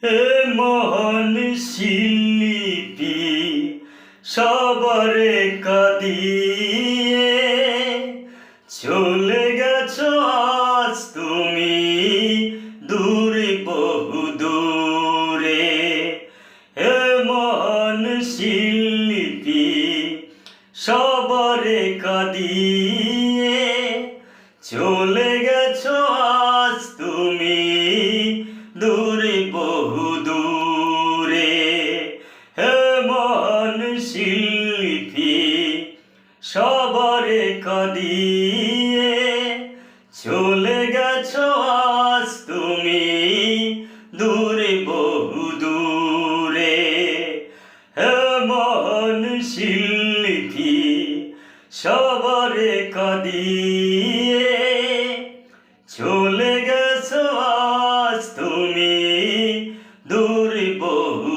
হে মহান শিল্পী সবারে কাঁদিয়ে চলে গেছো আজ তুমি দূরে বহু দূরে। হে মহান শিল্পী সবারে কাঁদিয়ে চলে গেছো আজ তুমি দূরে বহু দূরে। হে মহান শিল্পী সবারে কাঁদিয়ে চলে গেছো আজ তুমি দূরে বহু দূরে। হে মহান শিল্পী সবারে কাঁদিয়ে চলে গেছো আজ তুমি দূরে বহু